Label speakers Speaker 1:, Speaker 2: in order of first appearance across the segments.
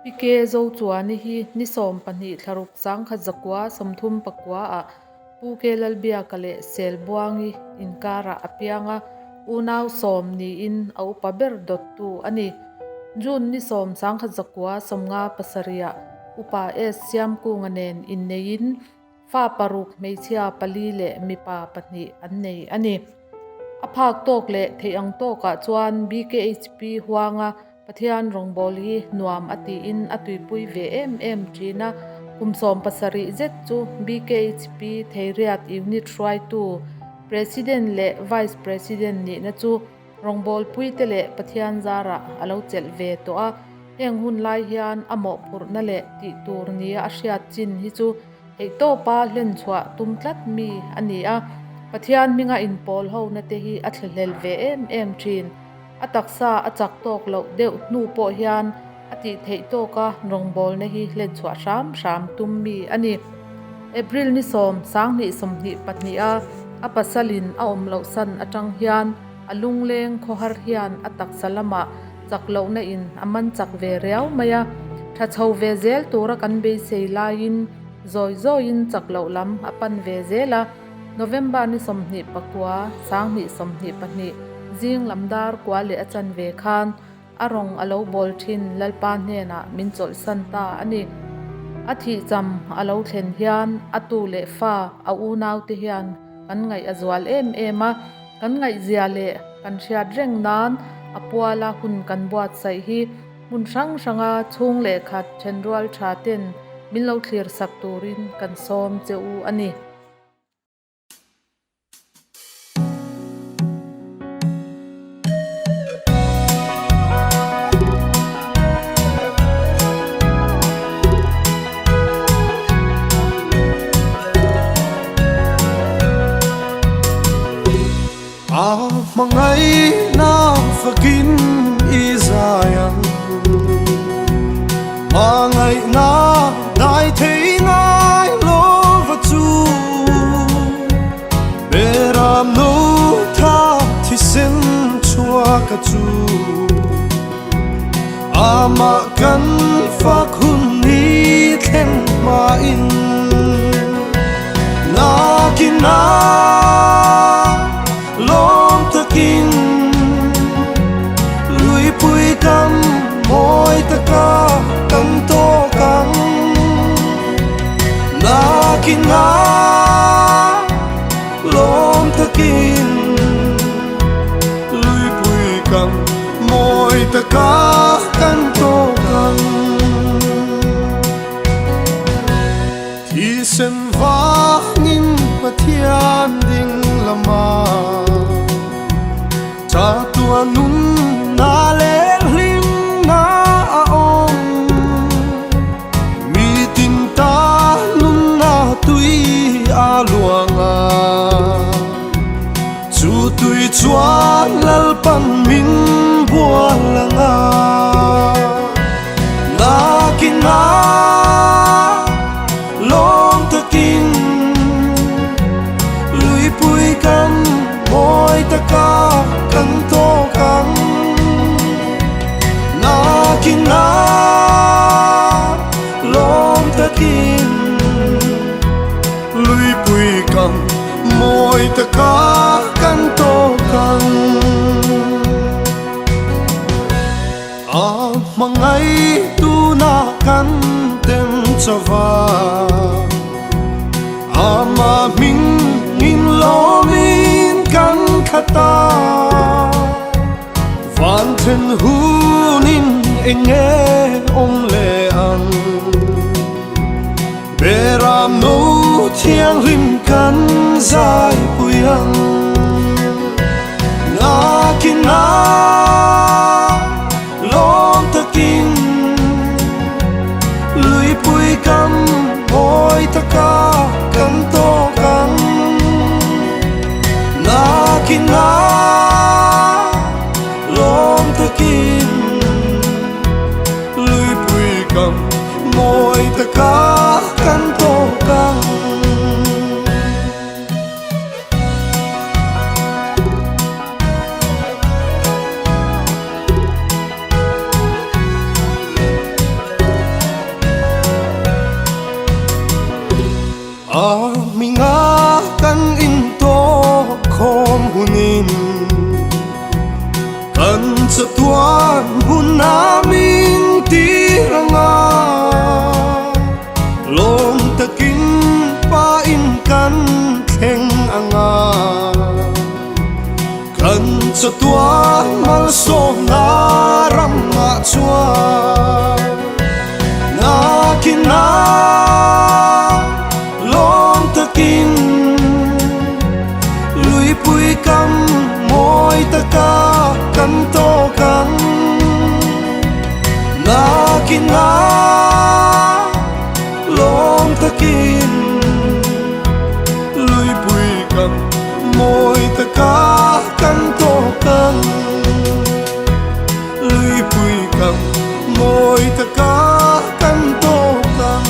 Speaker 1: Pike zo chuan hi ni som pahnih tharuk sang kha zakwa somthum pakwa a puke lalbia kale sel buangi inkara apianga unaw som ni in au paber dot tu ani jun ni som sang kha zakwa somnga pasaria upa es siam ku nganen in nein fa paruk meichia pali le mipa pahnih an nei ani aphak tok le theiang toka chuan BKHP huanga pathian rongbol hi nuam ati in atuipui ve em trina kumsom pasari zet chu BKHP theiriat unit try to president le vice president ni na chu rongbol pui te le pathian zara alo chel ve to a heng hun lai hian amo phur na le ti tur ni a hriat chin hi chu hei to pa hlen chhuah tumtlat mi ani a pathian minga in pol ho na te hi a thlel ve em thin ataksa achak tok lo deuh nu po hian ati thei to ka rongbol na hi hlen chhuah ram tummi ani April ni som sang ni somni patni a apasalin a om lo san atang hian alung leng khohar hian atak salama chaklo na in aman chak ve riau maya tha chho ve zel tura kan be sei lain zoi in chaklo lam apan ve zela November ni somni pakwa sang ni somni patni jing lamdar kwa le achan ve khan arong alo bol thin lalpa hne na min chol santa ani athi cham alo thlen hian atu le fa a u naw te hian kan ngai azwal ema kan ngai zia le kan hriat reng nan apuala hun kan buat sai hi mun ranga chung le khat thenrual tha ten min lo thlir sak turin kan som cheu ani
Speaker 2: Mangai na fakin Isayan Mangai na dai thei ngai lo va chu Beram no tha thi sen chua ka chu Ama kan fak hun ni thlen ma in Na kina lom takin lui pui kam moi taka kan to kam na kina lom takin lui pui kam moi taka kan to kam thi sen vangin pathian ding lama cha tua nun na le hling na a om mi tin ta nun na tui a luanga chu tui chuan lal pan min bua langa na kina lom takin lui pui kam moi taka kan to kam na kina lom takin lui pui kam moi taka kan to kam a mangai tu na kan tem chawa ama ming in lomin kan khata van ten hunin enge ong le an beram no thiang rim kan zai puyang na kina lom takin lui pui kam moi taka kan to kam na kina lom takin lui pui kam moi taka kan to kam hun naming tiranga lom takin pa in kan theng anga kan cho tua mal so na ram ma chua na kina lom takin lui pui kam moi taka kan to kan na kina lom takin lui pui kam moi taka kan to kan lui pui kam moi taka kan to kan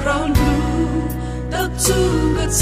Speaker 3: Crown blue, the two good